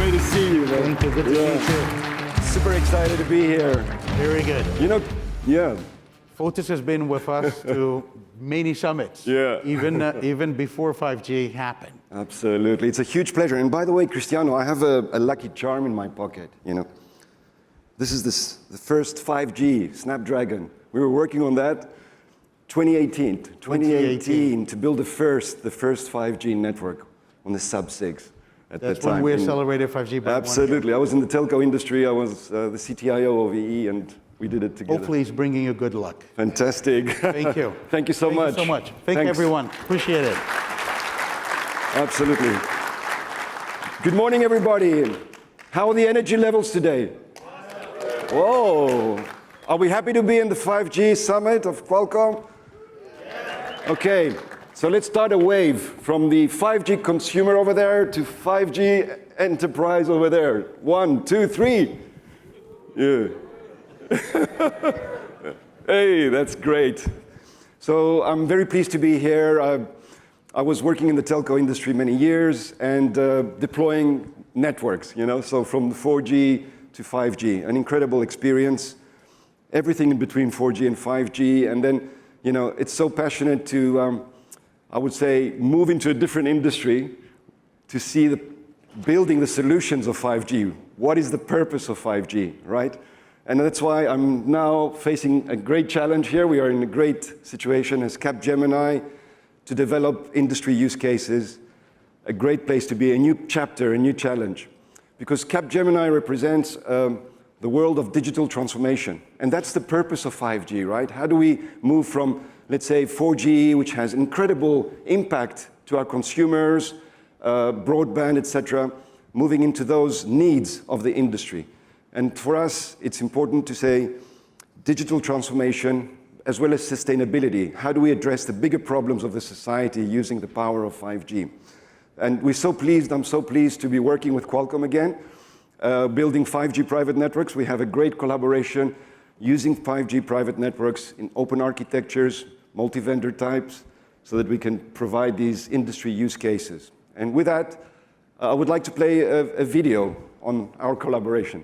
great to see you, man. Thank you. Good to see you too. Super excited to be here. Very good. You know, yeah. Fotis has been with us to many summits. Yeah. Even before 5G happened. Absolutely. It's a huge pleasure. And by the way, Cristiano, I have a lucky charm in my pocket, you know. This is the first 5G Snapdragon. We were working on that 2018 to build the first 5G network on the sub-6 at that time. That's when we accelerated 5G by Absolutely. I was in the telco industry. I was the CTIO of EE, and we did it together. Hopefully it's bringing you good luck. Fantastic. Thank you. Thank you so much. Thank you so much. Thank Thanks. everyone. Appreciate it. Absolutely. Good morning, everybody. How are the energy levels today? Whoa. Are we happy to be in the 5G summit of Qualcomm? Okay, so let's start a wave from the 5G consumer over there to 5G enterprise over there. 1, 2, 3. Yeah. Hey, that's great. So I'm very pleased to be here. I was working in the telco industry many years and deploying networks, you know, so from 4G to 5G, an incredible experience. Everything in between 4G and 5G, and then, you know, it's so passionate to, I would say, move into a different industry to see building the solutions of 5G. What is the purpose of 5G, right? And that's why I'm now facing a great challenge here. We are in a great situation as Capgemini to develop industry use cases, a great place to be, a new chapter, a new challenge. Because Capgemini represents the world of digital transformation. And that's the purpose of 5G, right? How do we move from, let's say, 4G, which has incredible impact to our consumers, broadband, etc., moving into those needs of the industry. And for us, it's important to say digital transformation as well as sustainability. How do we address the bigger problems of the society using the power of 5G? And I'm so pleased to be working with Qualcomm again, building 5G private networks. We have a great collaboration using 5G private networks in open architectures, multi-vendor types, so that we can provide these industry use cases. And with that, I would like to play a video on our collaboration.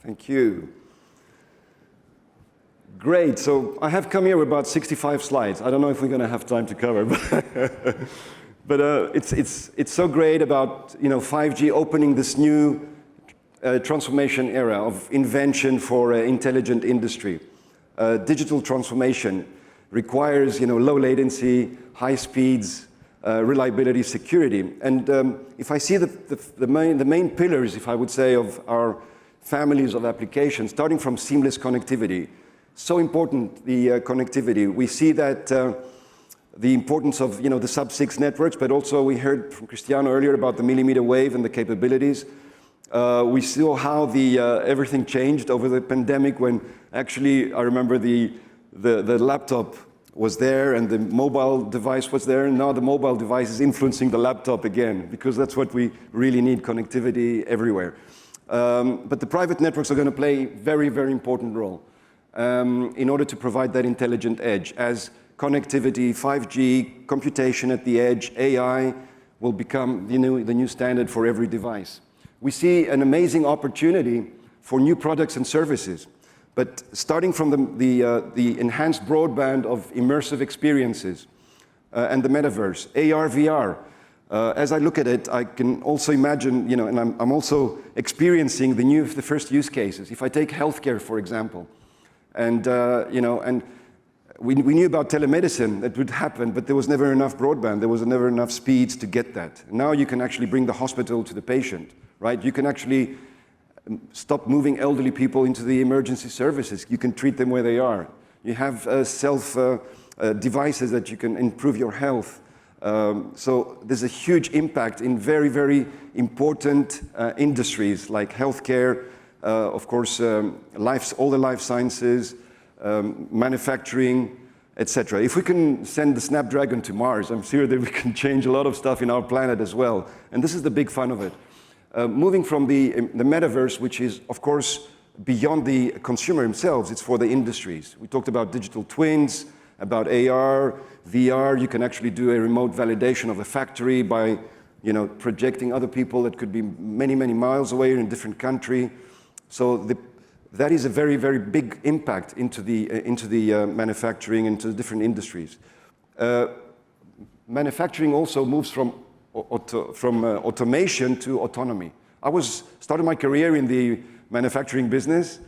Thank you. Great, so I have come here with about 65 slides. I don't know if we're going to have time to cover, But it's so great about 5G opening this new transformation era of invention for intelligent industry. Digital transformation requires low latency, high speeds, reliability, security. And if I see the main pillars, if I would say, of our families of applications, starting from seamless connectivity, so important, the connectivity. We see that the importance of the sub-6 networks, but also we heard from Cristiano earlier about the millimeter wave and the capabilities. We saw how everything changed over the pandemic when actually I remember the laptop was there and the mobile device was there, and now the mobile device is influencing the laptop again, because that's what we really need, connectivity everywhere. But the private networks are going to play a very, very important role in order to provide that intelligent edge. As connectivity, 5G, computation at the edge, AI will become the new standard for every device. We see an amazing opportunity for new products and services. But starting from the enhanced broadband of immersive experiences and the metaverse, AR, VR, as I look at it, I can also imagine, and I'm also experiencing the first use cases. If I take healthcare, for example, and we knew about telemedicine that would happen, but there was never enough broadband. There was never enough speeds to get that. Now you can actually bring the hospital to the patient, right? You can actually stop moving elderly people into the emergency services. You can treat them where they are. You have devices that you can improve your health. So there's a huge impact in very, very important industries like healthcare, of course, all the life sciences, manufacturing, etc. If we can send the Snapdragon to Mars, I'm sure that we can change a lot of stuff in our planet as well. And this is the big fun of it. Moving from the metaverse, which is, of course, beyond the consumer themselves, it's for the industries. We talked about digital twins, about AR, VR. You can actually do a remote validation of a factory by, projecting other people that could be many, many miles away in a different country. So that is a very, very big impact into the manufacturing, into the different industries. Manufacturing also moves from automation to autonomy. I started my career in the manufacturing business,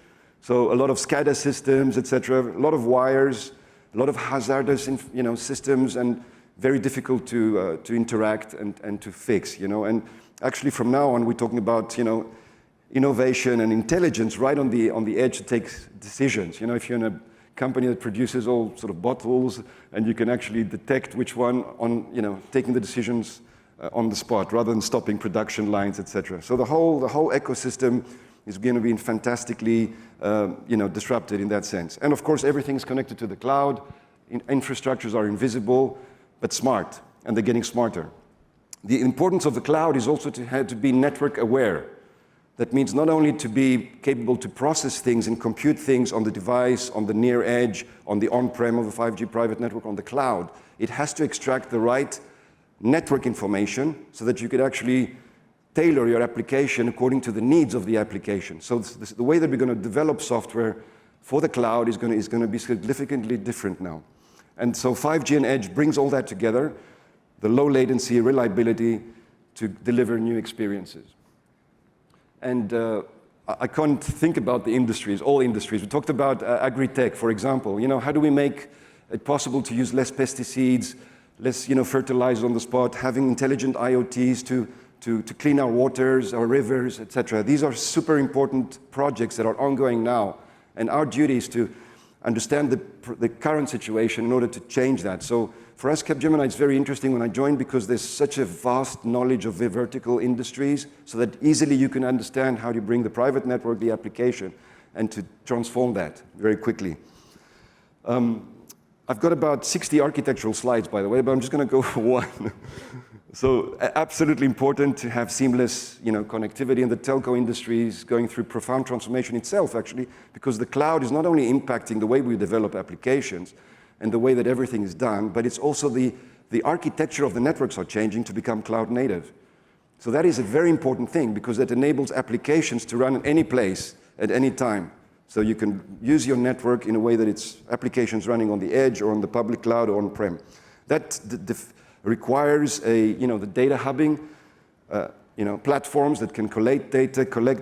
so a lot of SCADA systems, etc., a lot of wires, a lot of hazardous systems, and very difficult to interact and to fix. And actually, from now on, we're talking about innovation and intelligence right on the edge to take decisions. If you're in a company that produces all sort of bottles, and you can actually detect which one on taking the decisions on the spot rather than stopping production lines, etc. So the whole ecosystem is going to be fantastically disrupted in that sense. And of course, everything is connected to the cloud. Infrastructures are invisible but smart, and they're getting smarter. The importance of the cloud is also to be network aware. That means not only to be capable to process things and compute things on the device, on the near edge, on the on-prem of a 5G private network, on the cloud. It has to extract the right network information so that you could actually tailor your application according to the needs of the application. So the way that we're going to develop software for the cloud is going to be significantly different now. And so 5G and Edge brings all that together, the low latency, reliability, to deliver new experiences. And I can't think about the industries, all industries. We talked about agri-tech, for example. How do we make it possible to use less pesticides, less fertilizer on the spot, having intelligent IoTs to clean our waters, our rivers, etc. These are super important projects that are ongoing now. And our duty is to understand the current situation in order to change that. So for us, Capgemini, it's very interesting when I joined because there's such a vast knowledge of the vertical industries so that easily you can understand how to bring the private network, the application, and to transform that very quickly. I've got about 60 architectural slides, by the way, but I'm just going to go for one. So absolutely important to have seamless connectivity, and the telco industry is going through profound transformation itself, actually, because the cloud is not only impacting the way we develop applications and the way that everything is done, but it's also the architecture of the networks are changing to become cloud native. So that is a very important thing because it enables applications to run in any place at any time. So you can use your network in a way that it's applications running on the edge or on the public cloud or on-prem. That requires the data hubbing, platforms that can collect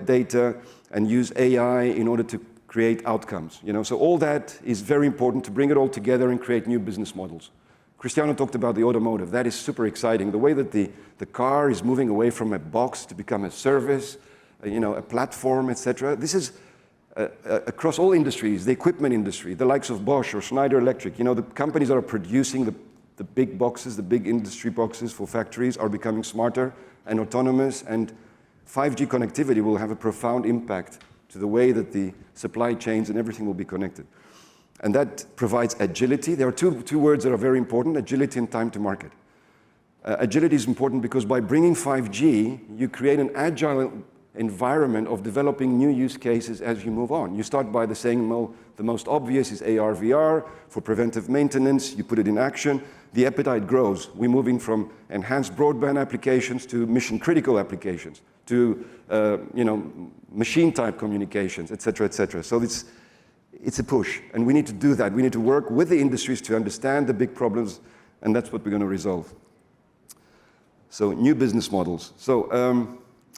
data, and use AI in order to create outcomes. So all that is very important to bring it all together and create new business models. Cristiano talked about the automotive. That is super exciting. The way that the car is moving away from a box to become a service, a platform, etc. This is across all industries, the equipment industry, the likes of Bosch or Schneider Electric. The companies that are producing the big boxes, the big industry boxes for factories are becoming smarter and autonomous, and 5G connectivity will have a profound impact to the way that the supply chains and everything will be connected. And that provides agility. There are two words that are very important, agility and time to market. Agility is important because by bringing 5G, you create an agile environment of developing new use cases as you move on. You start by saying, well, the most obvious is AR, VR for preventive maintenance. You put it in action. The appetite grows. We're moving from enhanced broadband applications to mission-critical applications, to machine-type communications, et cetera, et cetera. So it's a push, and we need to do that. We need to work with the industries to understand the big problems, and that's what we're going to resolve. So new business models.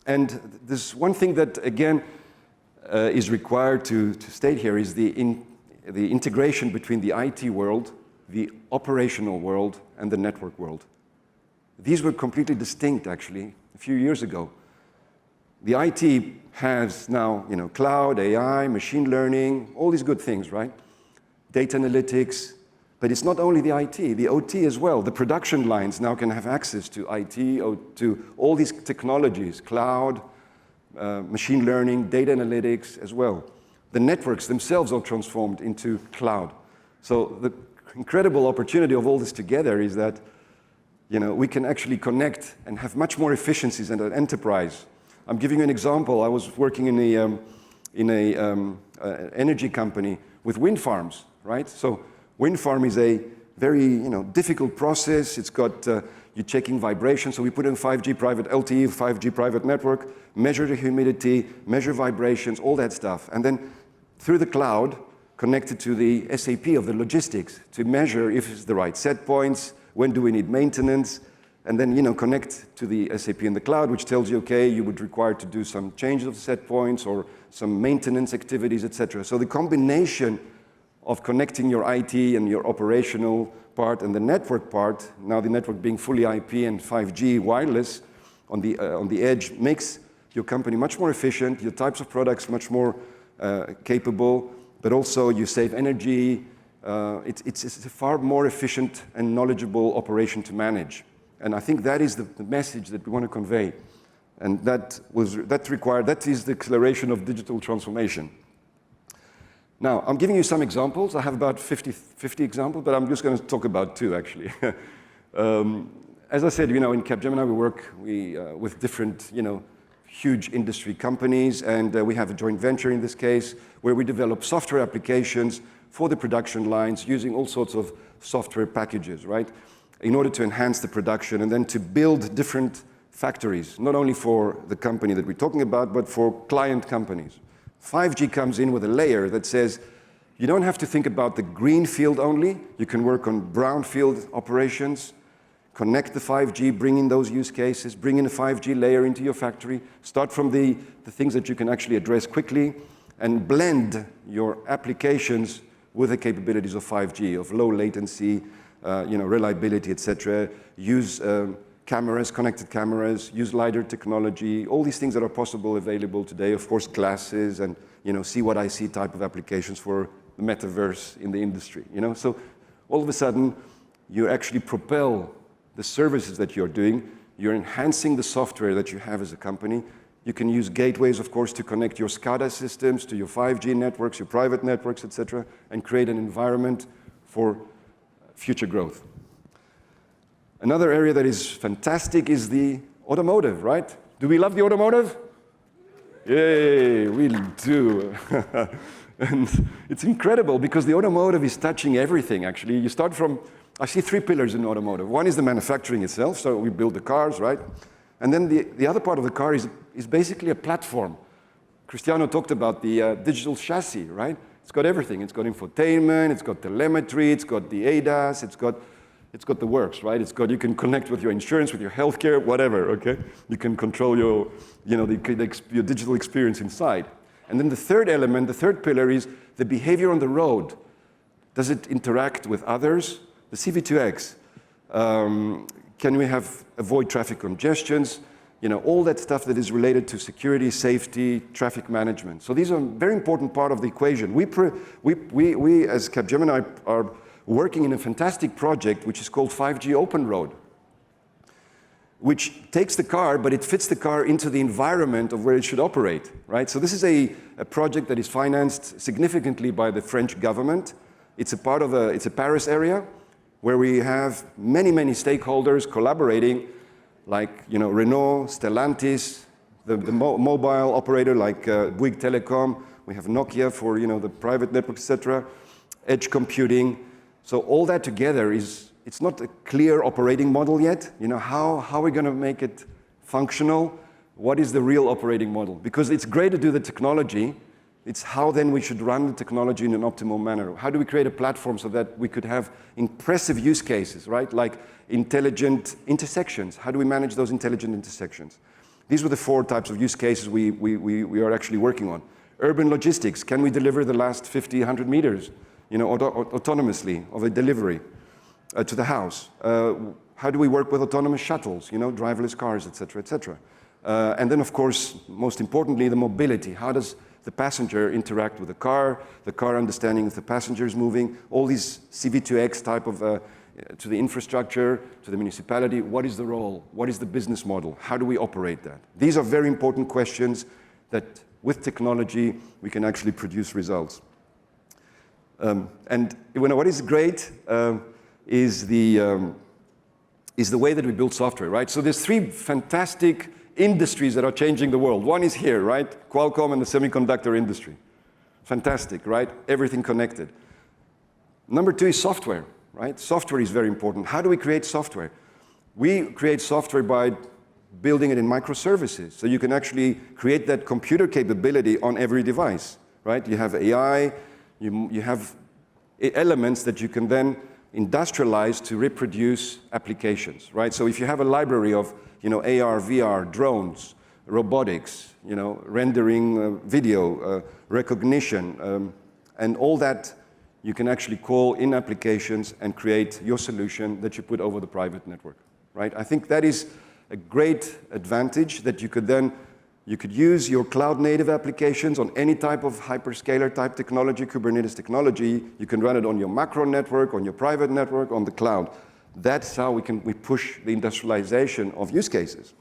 And there's one thing that, again, is required to state here is the integration between the IT world, the operational world, and the network world. These were completely distinct, actually, a few years ago. The IT has now, cloud, AI, machine learning, all these good things, right? Data analytics, but it's not only the IT, the OT as well. The production lines now can have access to IT, to all these technologies, cloud, machine learning, data analytics as well. The networks themselves are transformed into cloud. So the incredible opportunity of all this together is that, we can actually connect and have much more efficiencies in an enterprise. I'm giving you an example. I was working in an energy company with wind farms, right? So wind farm is a very difficult process. It's got you're checking vibration. So we put in 5G private LTE, 5G private network, measure the humidity, measure vibrations, all that stuff, and then through the cloud connected to the SAP of the logistics to measure if it's the right set points, when do we need maintenance. And then, connect to the SAP in the cloud, which tells you, okay, you would require to do some changes of set points or some maintenance activities, etc. So the combination of connecting your IT and your operational part and the network part, now the network being fully IP and 5G wireless on the edge, makes your company much more efficient, your types of products much more capable, but also you save energy. It's a far more efficient and knowledgeable operation to manage. And I think that is the message that we want to convey. And that is the acceleration of digital transformation. Now, I'm giving you some examples. I have about 50 examples, but I'm just going to talk about two, actually. As I said, in Capgemini, we work with different, huge industry companies, and we have a joint venture in this case, where we develop software applications for the production lines using all sorts of software packages, right? In order to enhance the production and then to build different factories, not only for the company that we're talking about, but for client companies. 5G comes in with a layer that says, you don't have to think about the green field only. You can work on brownfield operations, connect the 5G, bring in those use cases, bring in a 5G layer into your factory, start from the things that you can actually address quickly, and blend your applications with the capabilities of 5G, of low latency, reliability, etc. Use cameras, connected cameras, use LiDAR technology, all these things that are possible, available today. Of course, glasses and, see what I see type of applications for the metaverse in the industry, So all of a sudden, you actually propel the services that you're doing. You're enhancing the software that you have as a company. You can use gateways, of course, to connect your SCADA systems to your 5G networks, your private networks, etc., and create an environment for future growth. Another area that is fantastic is the automotive, right? Do we love the automotive? Yay, we do. And it's incredible because the automotive is touching everything, actually. You start from, I see three pillars in automotive. One is the manufacturing itself, so we build the cars, right? And then the other part of the car is basically a platform. Cristiano talked about the digital chassis, right? It's got everything. It's got infotainment, it's got telemetry, it's got the ADAS, it's got it's got the works, right? It's got, you can connect with your insurance, with your healthcare, whatever, okay? You can control your, your digital experience inside. And then the third element, the third pillar is the behavior on the road. Does it interact with others? The CV2X. Can we avoid traffic congestions? All that stuff that is related to security, safety, traffic management. So these are a very important part of the equation. We as Capgemini are working in a fantastic project which is called 5G Open Road, which takes the car, but it fits the car into the environment of where it should operate, right? So this is a project that is financed significantly by the French government. It's a Paris area where we have many, many stakeholders collaborating, like Renault, Stellantis, the mobile operator like Bouygues Telecom. We have Nokia for the private network, etc. Edge Computing. So all that together it's not a clear operating model yet. How are we going to make it functional? What is the real operating model? Because it's great to do the technology. It's how then we should run the technology in an optimal manner. How do we create a platform so that we could have impressive use cases, right? Like intelligent intersections. How do we manage those intelligent intersections? These were the 4 types of use cases we are actually working on. Urban logistics. Can we deliver the last 50, 100 meters, autonomously of a delivery to the house? How do we work with autonomous shuttles, driverless cars, etc., etc. And then, of course, most importantly, the mobility. How does the passenger interact with the car understanding if the passenger is moving, all these CV2X type of, to the infrastructure, to the municipality, what is the role? What is the business model? How do we operate that? These are very important questions that with technology, we can actually produce results. And what is great is the way that we build software, right? So there's 3 fantastic industries that are changing the world. One is here, right? Qualcomm and the semiconductor industry. Fantastic, right? Everything connected. Number 2 is software, right? Software is very important. How do we create software? We create software by building it in microservices. So you can actually create that computer capability on every device, right? You have AI, you have elements that you can then industrialize to reproduce applications, right? So if you have a library of AR, VR, drones, robotics, rendering video, recognition, and all that you can actually call in applications and create your solution that you put over the private network, right? I think that is a great advantage that you could use your cloud-native applications on any type of hyperscaler type technology, Kubernetes technology. You can run it on your macro network, on your private network, on the cloud. That's how we push the industrialization of use cases.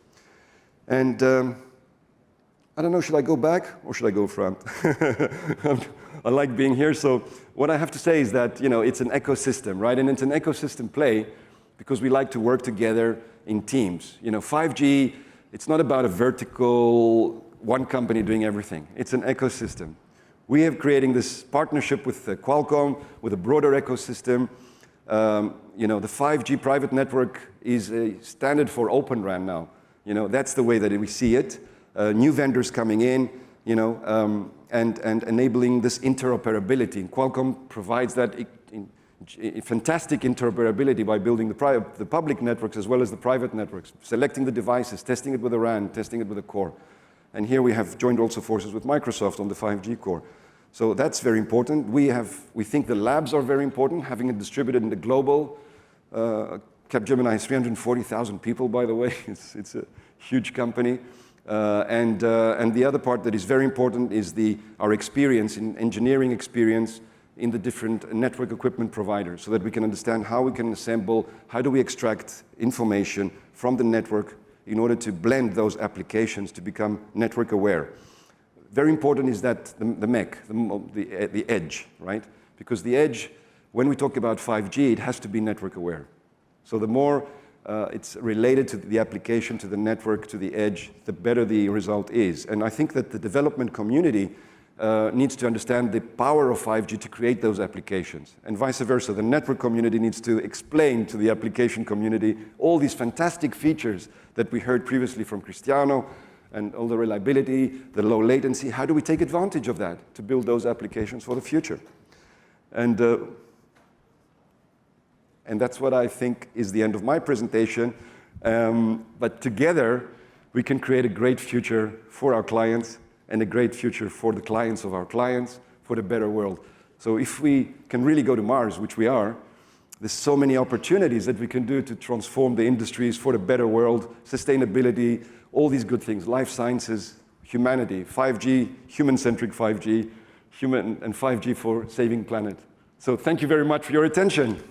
And I don't know, should I go back or should I go front? I like being here. So what I have to say is that it's an ecosystem, right? And it's an ecosystem play because we like to work together in teams. 5G, it's not about a vertical, one company doing everything. It's an ecosystem. We are creating this partnership with Qualcomm, with a broader ecosystem. The 5G private network is a standard for Open RAN now. That's the way that we see it. New vendors coming in, and enabling this interoperability. And Qualcomm provides that fantastic interoperability by building the public networks as well as the private networks, selecting the devices, testing it with a RAN, testing it with a core. And here we have joined also forces with Microsoft on the 5G core. So that's very important. We think the labs are very important, having it distributed in the global. Capgemini has 340,000 people, by the way. It's a huge company. And the other part that is very important is our experience, engineering experience in the different network equipment providers, so that we can understand how we can assemble, how do we extract information from the network in order to blend those applications to become network aware. Very important is that the MEC, the edge, right? Because the edge, when we talk about 5G, it has to be network aware. So the more it's related to the application, to the network, to the edge, the better the result is. And I think that the development community needs to understand the power of 5G to create those applications, and vice versa. The network community needs to explain to the application community all these fantastic features that we heard previously from Cristiano, and all the reliability, the low latency. How do we take advantage of that to build those applications for the future? And And that's what I think is the end of my presentation. But together, we can create a great future for our clients and a great future for the clients of our clients, for the better world. So if we can really go to Mars, which we are, there's so many opportunities that we can do to transform the industries for the better world, sustainability, all these good things, life sciences, humanity, 5G, human-centric 5G, and 5G for saving planet. So thank you very much for your attention.